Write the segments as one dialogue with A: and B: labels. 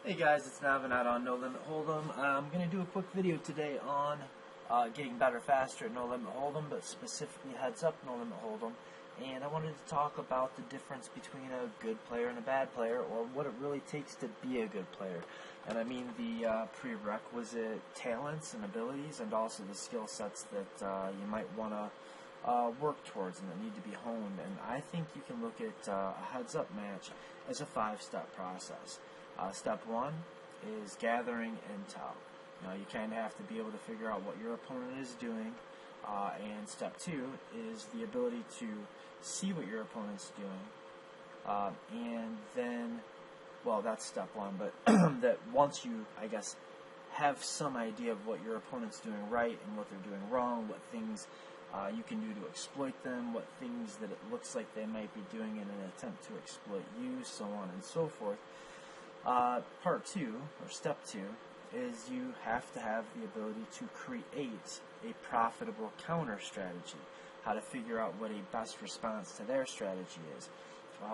A: Hey guys, it's Navinat on No Limit Hold'em. I'm going to do a quick video today on getting better faster at No Limit Hold'em, but specifically heads up No Limit Hold'em. And I wanted to talk about the difference between a good player and a bad player, or what it really takes to be a good player. And I mean the prerequisite talents and abilities, and also the skill sets that you might want to work towards and that need to be honed. And I think you can look at a heads up match as a 5-step process. Step 1 is gathering intel. You kind of have to be able to figure out what your opponent is doing, and step 2 is the ability to see what your opponent's doing, and then, well, that's step 1, but that once you, I guess, have some idea of what your opponent's doing right and what they're doing wrong, what things you can do to exploit them, what things that it looks like they might be doing in an attempt to exploit you, so on and so forth. Part 2, or step 2, is you have to have the ability to create a profitable counter strategy, how to figure out what a best response to their strategy is,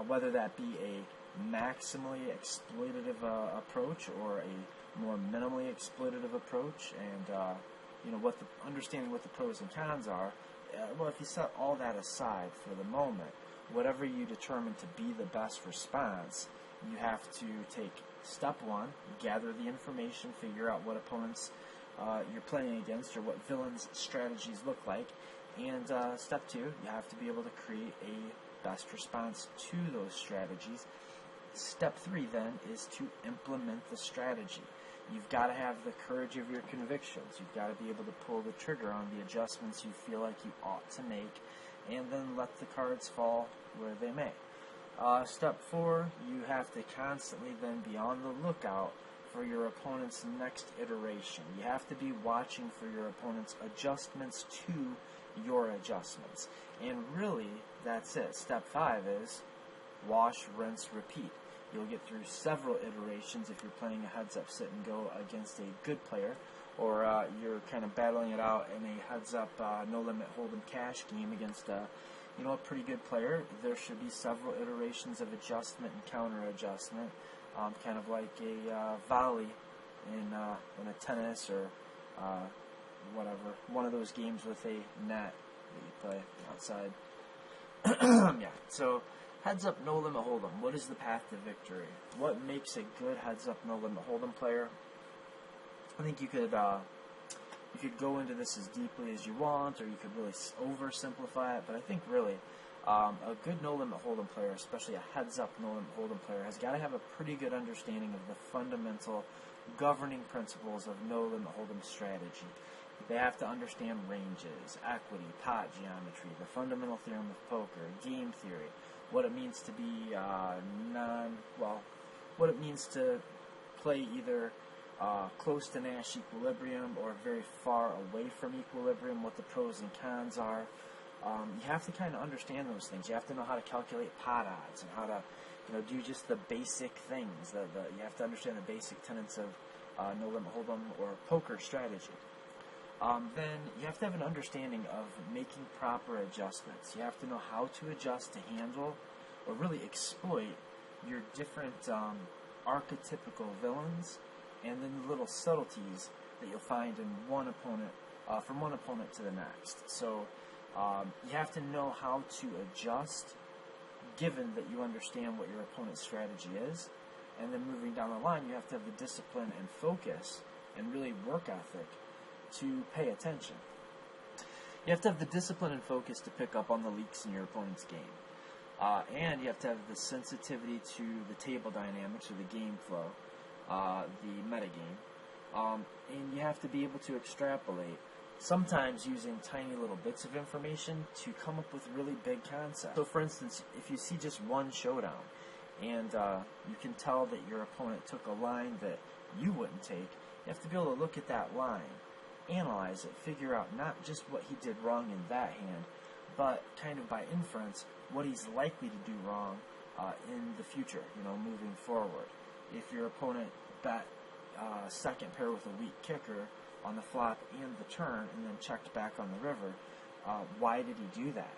A: whether that be a maximally exploitative approach or a more minimally exploitative approach, and understanding what the pros and cons are. Well, if you set all that aside for the moment, whatever you determine to be the best response, you have to take step 1, gather the information, figure out what opponents you're playing against or what villains' strategies look like, and step 2, you have to be able to create a best response to those strategies. Step 3 then is to implement the strategy. You've got to have the courage of your convictions. You've got to be able to pull the trigger on the adjustments you feel like you ought to make, and then let the cards fall where they may. Step 4, you have to constantly then be on the lookout for your opponent's next iteration. You have to be watching for your opponent's adjustments to your adjustments. And really, that's it. Step 5 is wash, rinse, repeat. You'll get through several iterations if you're playing a heads-up sit-and-go against a good player, or you're kind of battling it out in a heads-up no-limit hold'em cash game against a pretty good player. There should be several iterations of adjustment and counter-adjustment, kind of like a volley in a tennis or whatever, one of those games with a net that you play outside. Yeah, so heads up no limit hold'em. What is the path to victory? What makes a good heads up no limit hold'em player? I think you could go into this as deeply as you want, or you could really oversimplify it. But I think really a good no limit hold'em player, especially a heads up no limit hold'em player, has got to have a pretty good understanding of the fundamental governing principles of no limit hold'em strategy. They have to understand ranges, equity, pot geometry, the fundamental theorem of poker, game theory, what it means to be what it means to play either close to Nash equilibrium or very far away from equilibrium, what the pros and cons are. You have to kind of understand those things. You have to know how to calculate pot odds and how to do just the basic things. You have to understand the basic tenets of no limit hold'em or poker strategy. Then you have to have an understanding of making proper adjustments. You have to know how to adjust to handle or really exploit your different archetypical villains, and then the little subtleties that you'll find in one opponent, from one opponent to the next. So you have to know how to adjust, given that you understand what your opponent's strategy is. And then moving down the line, you have to have the discipline and focus and really work ethic to pay attention. You have to have the discipline and focus to pick up on the leaks in your opponent's game. And you have to have the sensitivity to the table dynamics or the game flow, the metagame. And you have to be able to extrapolate, sometimes using tiny little bits of information to come up with really big concepts. So for instance, if you see just one showdown and you can tell that your opponent took a line that you wouldn't take, you have to be able to look at that line, analyze it, figure out not just what he did wrong in that hand, but kind of by inference what he's likely to do wrong in the future, moving forward. If your opponent bet second pair with a weak kicker on the flop and the turn and then checked back on the river, why did he do that?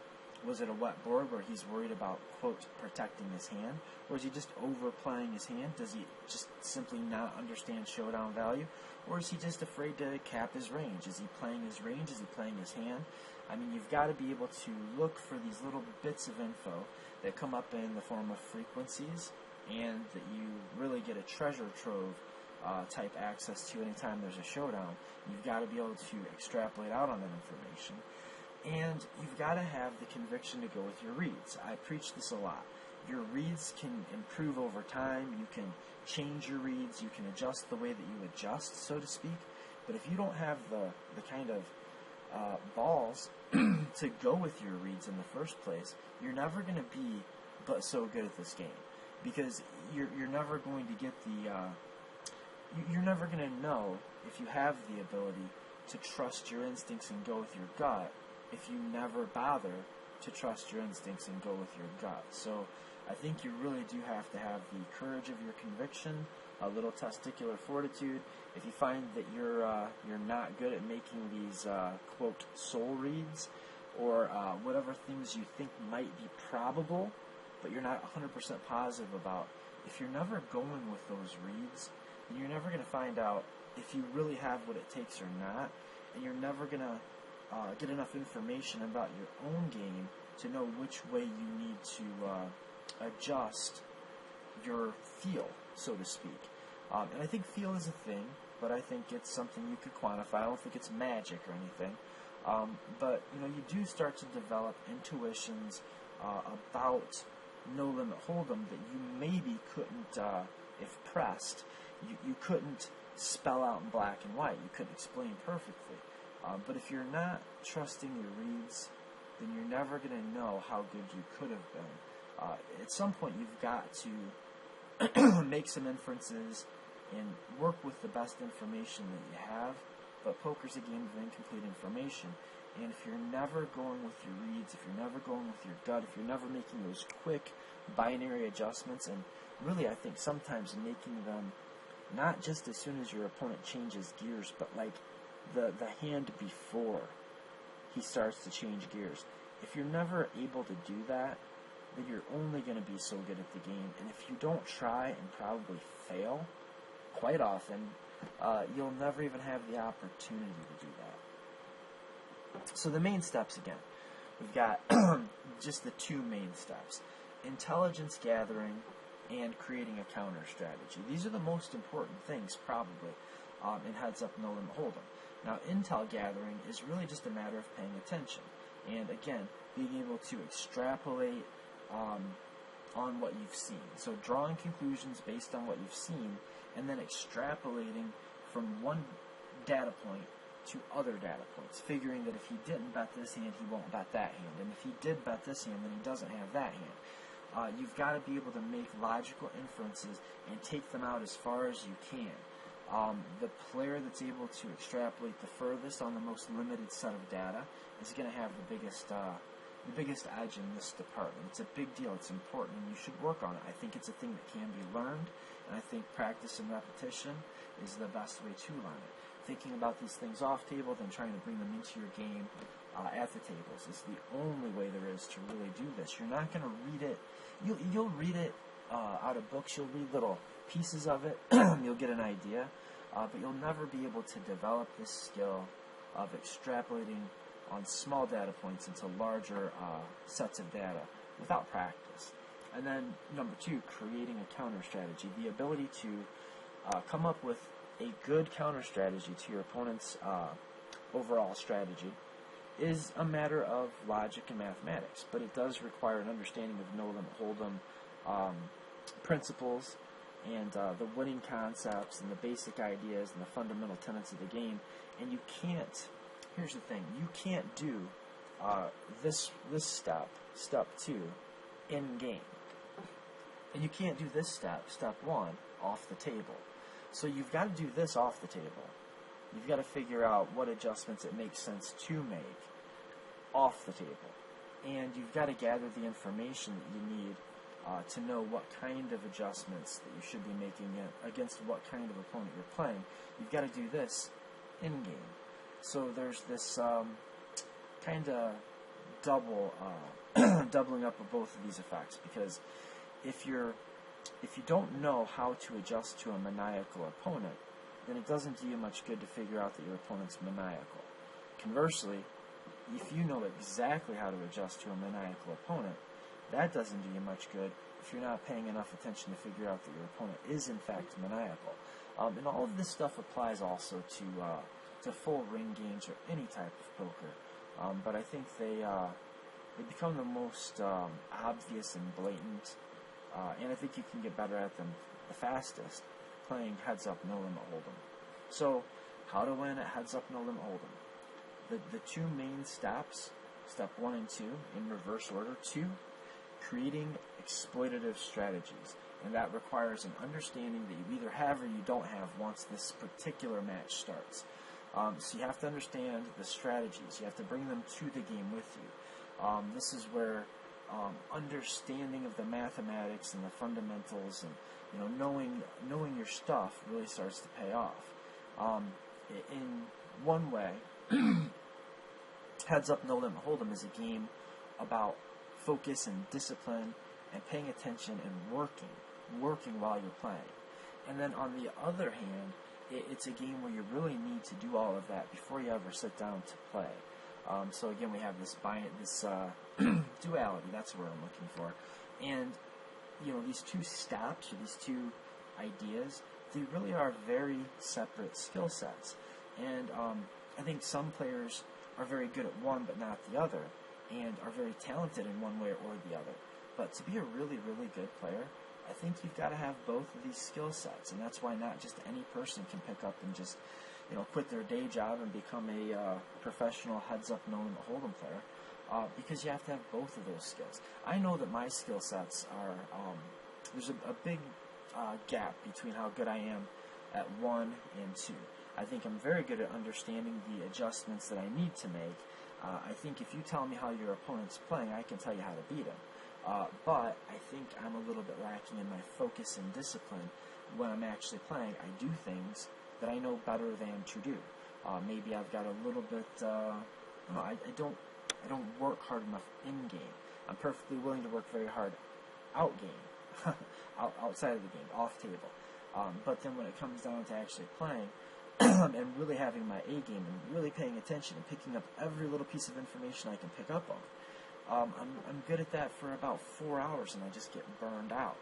A: Was it a wet board where he's worried about, quote, protecting his hand? Or is he just overplaying his hand? Does he just simply not understand showdown value? Or is he just afraid to cap his range? Is he playing his range? Is he playing his hand? I mean, you've got to be able to look for these little bits of info that come up in the form of frequencies, and that you really get a treasure trove type access to anytime there's a showdown. You've got to be able to extrapolate out on that information. And you've got to have the conviction to go with your reads. I preach this a lot. Your reads can improve over time. You can change your reads. You can adjust the way that you adjust, so to speak. But if you don't have the kind of balls to go with your reads in the first place, you're never going to be but so good at this game. Because you're never going to get you're never going to know if you have the ability to trust your instincts and go with your gut if you never bother to trust your instincts and go with your gut. So I think you really do have to have the courage of your conviction, a little testicular fortitude. If you find that you're not good at making these quote soul reads, or whatever things you think might be probable, but you're not 100% positive about, if you're never going with those reads, then you're never going to find out if you really have what it takes or not, and you're never going to get enough information about your own game to know which way you need to adjust your feel, so to speak. And I think feel is a thing, but I think it's something you could quantify. I don't think it's magic or anything. But you do start to develop intuitions about no limit hold'em that you maybe couldn't, if pressed, you couldn't spell out in black and white. You couldn't explain perfectly. But if you're not trusting your reads, then you're never going to know how good you could have been. At some point, you've got to make some inferences and work with the best information that you have. But poker's a game of incomplete information. And if you're never going with your reads, if you're never going with your gut, if you're never making those quick binary adjustments, and really I think sometimes making them not just as soon as your opponent changes gears, but like the hand before he starts to change gears. If you're never able to do that, then you're only going to be so good at the game. And if you don't try and probably fail quite often, you'll never even have the opportunity to do that. So the main steps again. We've got just the two main steps. Intelligence gathering and creating a counter strategy. These are the most important things probably in heads up no limit hold'em. Now intel gathering is really just a matter of paying attention. And again, being able to extrapolate on what you've seen. So drawing conclusions based on what you've seen, and then extrapolating from one data point to other data points, figuring that if he didn't bet this hand, he won't bet that hand, and if he did bet this hand, then he doesn't have that hand. You've got to be able to make logical inferences and take them out as far as you can. The player that's able to extrapolate the furthest on the most limited set of data is going to have the biggest edge in this department. It's a big deal. It's important, and you should work on it. I think it's a thing that can be learned, and I think practice and repetition is the best way to learn it. Thinking about these things off table, then trying to bring them into your game at the tables is the only way there is to really do this. You're not going to read it. You'll read it out of books. You'll read little pieces of it. You'll get an idea, but you'll never be able to develop this skill of extrapolating on small data points into larger sets of data without practice. And then number two, creating a counter strategy. The ability to come up with a good counter strategy to your opponent's overall strategy is a matter of logic and mathematics, but it does require an understanding of no limit hold'em principles and the winning concepts and the basic ideas and the fundamental tenets of the game. And you can't, here's the thing, you can't do this step two, in game. And you can't do this step one, off the table. So you've got to do this off the table. You've got to figure out what adjustments it makes sense to make off the table. And you've got to gather the information that you need to know what kind of adjustments that you should be making against what kind of opponent you're playing. You've got to do this in-game. So there's this kind of double doubling up of both of these effects, because if you don't know how to adjust to a maniacal opponent, then it doesn't do you much good to figure out that your opponent's maniacal. Conversely, if you know exactly how to adjust to a maniacal opponent, that doesn't do you much good if you're not paying enough attention to figure out that your opponent is in fact maniacal. And all of this stuff applies also to full ring games or any type of poker. But I think they become the most obvious and blatant, and I think you can get better at them the fastest playing heads-up no-limit hold'em. So, how to win at heads-up no-limit hold'em? The two main steps, step 1 and 2, in reverse order. 2, creating exploitative strategies, and that requires an understanding that you either have or you don't have once this particular match starts. So you have to understand the strategies. You have to bring them to the game with you. This is where understanding of the mathematics and the fundamentals and knowing your stuff really starts to pay off. In one way, Heads Up No Limit Hold'em is a game about focus and discipline and paying attention and working while you're playing. And then on the other hand, it's a game where you really need to do all of that before you ever sit down to play. So again, we have this duality. That's what I'm looking for. And these two steps or these two ideas, they really are very separate skill sets. And I think some players are very good at one but not the other, and are very talented in one way or the other. But to be a really, really good player, I think you've got to have both of these skill sets, and that's why not just any person can pick up and just quit their day job and become a professional heads-up no-limit hold'em player, because you have to have both of those skills. I know that my skill sets are, there's a big gap between how good I am at 1 and 2. I think I'm very good at understanding the adjustments that I need to make. I think if you tell me how your opponent's playing, I can tell you how to beat him. But I think I'm a little bit lacking in my focus and discipline when I'm actually playing. I do things that I know better than to do. Maybe I've got a little bit, I don't work hard enough in-game. I'm perfectly willing to work very hard out-game, outside of the game, off-table. But then when it comes down to actually playing, and really having my A-game and really paying attention and picking up every little piece of information I can pick up on, I'm good at that for about 4 hours, and I just get burned out.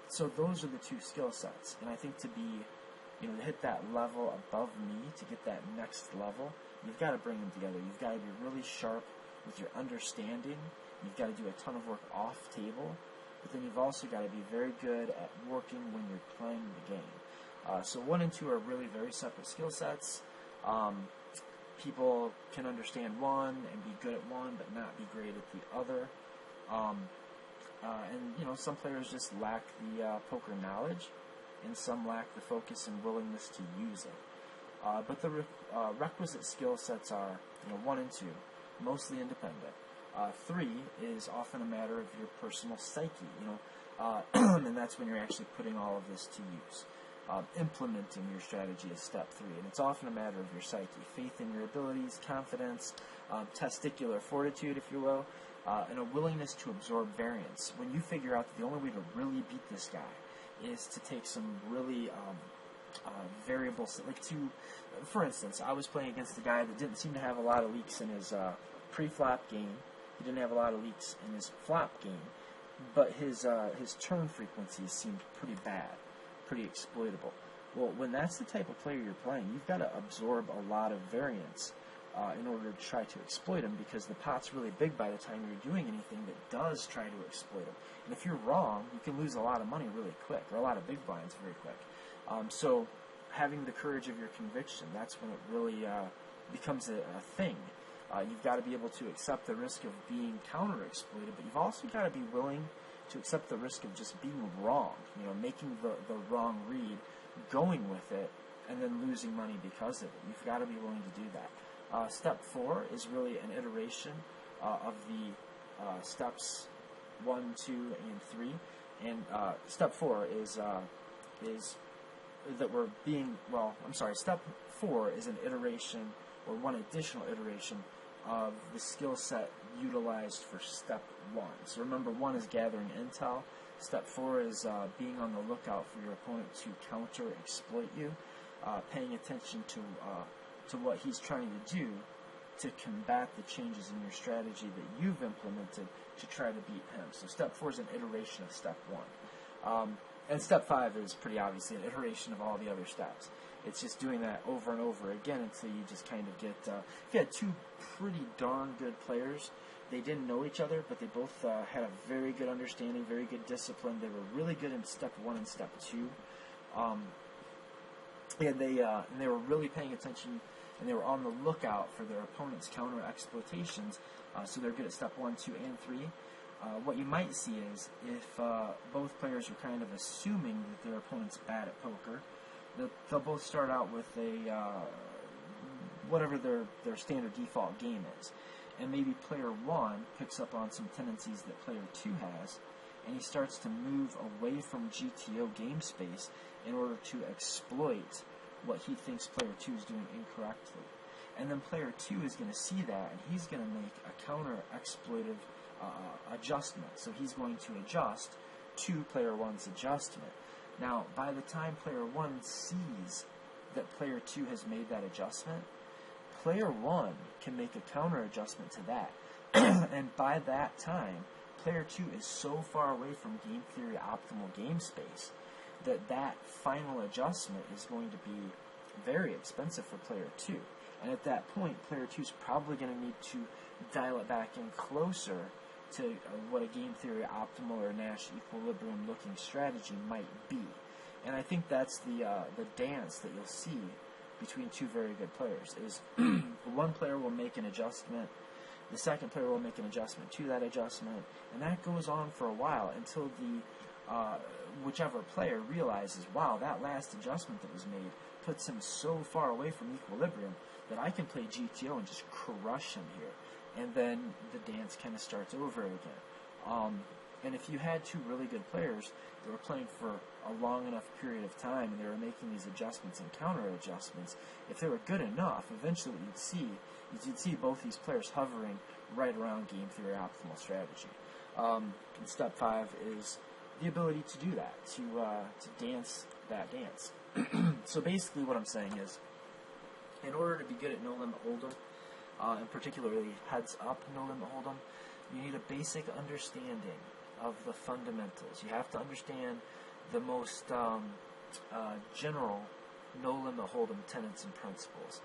A: So those are the two skill sets, and I think to hit that level above me, to get that next level, you've got to bring them together. You've got to be really sharp with your understanding. You've got to do a ton of work off table, but then you've also got to be very good at working when you're playing the game. So 1 and 2 are really very separate skill sets. People can understand one and be good at one, but not be great at the other. And some players just lack the poker knowledge, and some lack the focus and willingness to use it. But the requisite skill sets are 1 and 2, mostly independent. 3 is often a matter of your personal psyche, and that's when you're actually putting all of this to use. Implementing your strategy is step 3, and it's often a matter of your psyche, faith in your abilities, confidence, testicular fortitude, if you will, and a willingness to absorb variance. When you figure out that the only way to really beat this guy is to take some really variables, for instance, I was playing against a guy that didn't seem to have a lot of leaks in his pre-flop game. He didn't have a lot of leaks in his flop game, but his turn frequencies seemed pretty bad, pretty exploitable. Well, when that's the type of player you're playing, you've got to absorb a lot of variance in order to try to exploit him, because the pot's really big by the time you're doing anything that does try to exploit him. And if you're wrong, you can lose a lot of money really quick, or a lot of big blinds very quick. So having the courage of your conviction, that's when it really becomes a thing. You've got to be able to accept the risk of being counter-exploited, but you've also got to be willing to accept the risk of just being wrong, making the wrong read, going with it, and then losing money because of it. You've got to be willing to do that. Step 4 is really an iteration of the steps 1, 2, and 3. And step 4 is that we're being, step 4 is an iteration, or one additional iteration, of the skill set utilized for step 1. So remember, 1 is gathering intel. Step 4 is being on the lookout for your opponent to counter exploit you, paying attention to what he's trying to do to combat the changes in your strategy that you've implemented to try to beat him. So step 4 is an iteration of step 1. And step 5 is pretty obviously an iteration of all the other steps. It's just doing that over and over again until you just kind of get... if you had two pretty darn good players, they didn't know each other, but they both had a very good understanding, very good discipline. They were really good in step 1 and step 2. And they were really paying attention, and they were on the lookout for their opponent's counter exploitations, so they're good at step 1, 2, and 3. What you might see is if both players are kind of assuming that their opponent's bad at poker, they'll both start out with a whatever their standard default game is, and maybe player 1 picks up on some tendencies that player 2 has, and he starts to move away from GTO game space in order to exploit what he thinks player 2 is doing incorrectly. And then player 2 is going to see that, and he's going to make a counter-exploitive adjustment. So he's going to adjust to player 1's adjustment. Now, by the time player 1 sees that player 2 has made that adjustment, player 1 can make a counter-adjustment to that. And by that time, player 2 is so far away from game theory optimal game space that final adjustment is going to be very expensive for player 2. And at that point, player 2 is probably going to need to dial it back in closer to what a game theory optimal or Nash equilibrium looking strategy might be. And I think that's the dance that you'll see between two very good players, is one player will make an adjustment, the second player will make an adjustment to that adjustment, and that goes on for a while until the whichever player realizes, wow, that last adjustment that was made puts him so far away from equilibrium that I can play GTO and just crush him here. And then the dance kind of starts over again. And if you had two really good players that were playing for a long enough period of time and they were making these adjustments and counter adjustments, if they were good enough, eventually you'd see both these players hovering right around game theory optimal strategy. And step 5 is the ability to do that, to dance that dance. So basically what I'm saying is, in order to be good at no limit hold'em, and particularly heads up no limit hold'em, you need a basic understanding of the fundamentals. You have to understand the most general no limit hold'em tenets and principles.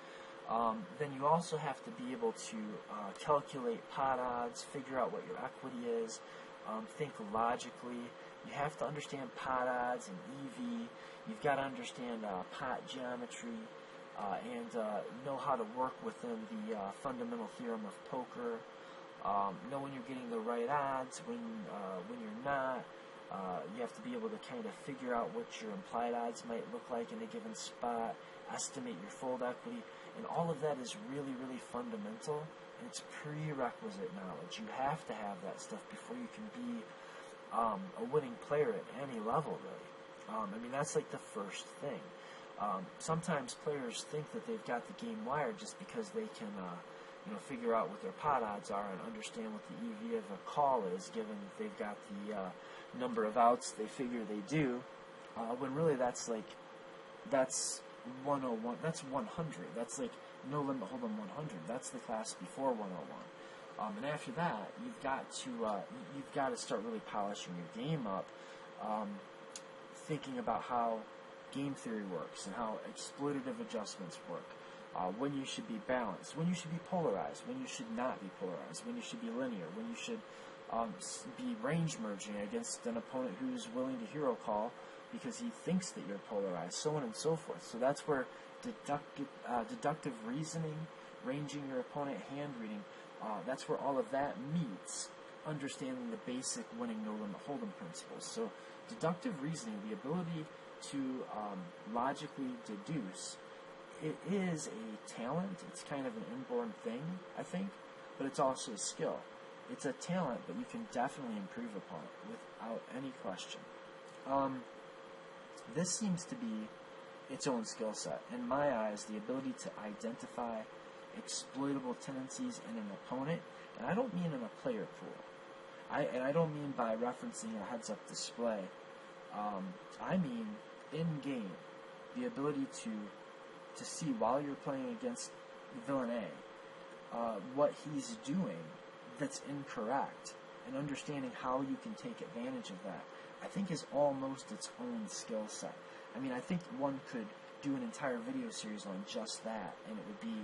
A: Then you also have to be able to calculate pot odds, figure out what your equity is, think logically. You have to understand pot odds and EV. You've got to understand pot geometry and know how to work within the fundamental theorem of poker. Know when you're getting the right odds, when you're not. You have to be able to kind of figure out what your implied odds might look like in a given spot, estimate your fold equity, and all of that is really, really fundamental, and it's prerequisite knowledge. You have to have that stuff before you can be a winning player at any level, really. I mean, that's like the first thing. Sometimes players think that they've got the game wired just because they can figure out what their pot odds are and understand what the EV of a call is, given that they've got the number of outs they figure they do, when really that's 101, that's 100, that's like no limit hold'em 100, that's the class before 101. And after that, you've got to start really polishing your game up, thinking about how game theory works and how exploitative adjustments work. When you should be balanced, when you should be polarized, when you should not be polarized, when you should be linear, when you should be range merging against an opponent who's willing to hero call because he thinks that you're polarized, so on and so forth. So that's where deductive reasoning, ranging your opponent, hand reading, that's where all of that meets understanding the basic winning no limit hold'em principles. So deductive reasoning, the ability to logically deduce, it is a talent. It's kind of an inborn thing, I think, but it's also a skill. It's a talent, but you can definitely improve upon it without any question. This seems to be its own skill set. In my eyes, the ability to identify exploitable tendencies in an opponent, and I don't mean in a player pool. I don't mean by referencing a heads-up display. I mean in-game, the ability to see while you're playing against villain A, what he's doing that's incorrect, and understanding how you can take advantage of that, I think is almost its own skill set. I mean, I think one could do an entire video series on just that, and it would be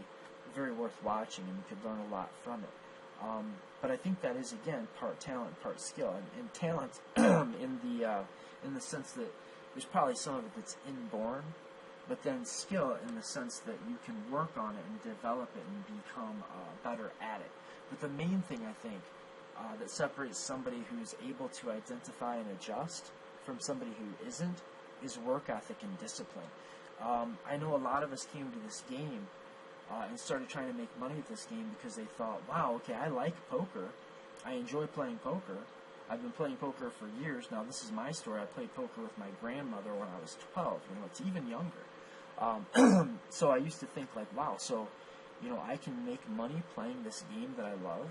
A: very worth watching, and you could learn a lot from it. But I think that is, again, part talent, part skill, and talent in the sense that there's probably some of it that's inborn, but then skill in the sense that you can work on it and develop it and become better at it. But the main thing, I think, that separates somebody who's able to identify and adjust from somebody who isn't is work ethic and discipline. I know a lot of us came to this game and started trying to make money at this game because they thought, wow, okay, I like poker. I enjoy playing poker. I've been playing poker for years. Now, this is my story. I played poker with my grandmother when I was 12. You know, it's even younger. So I used to think, like, wow, so, you know, I can make money playing this game that I love.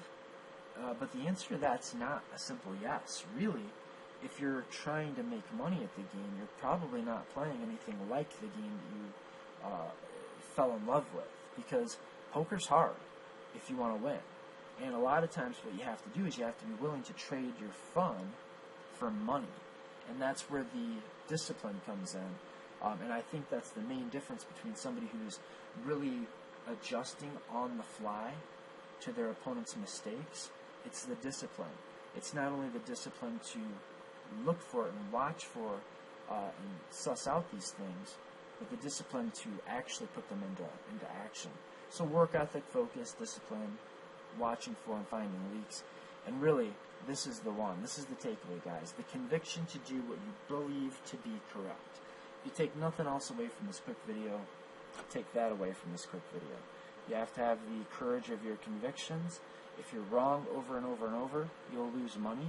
A: But the answer to that's not a simple yes. Really, if you're trying to make money at the game, you're probably not playing anything like the game that you fell in love with, because poker's hard if you want to win. And a lot of times what you have to do is you have to be willing to trade your fun for money. And that's where the discipline comes in. And I think that's the main difference between somebody who's really adjusting on the fly to their opponent's mistakes. It's the discipline. It's not only the discipline to look for it and watch for and suss out these things, but the discipline to actually put them into action. So work ethic, focus, discipline, watching for and finding leaks. And really, this is the one. This is the takeaway, guys. The conviction to do what you believe to be correct. If you take nothing else away from this quick video, take that away from this quick video. You have to have the courage of your convictions. If you're wrong over and over and over, you'll lose money.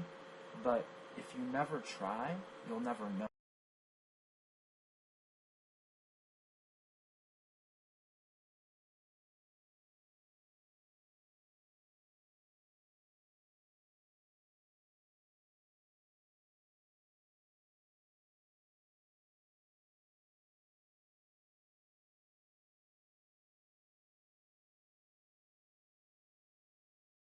A: But if you never try, you'll never know.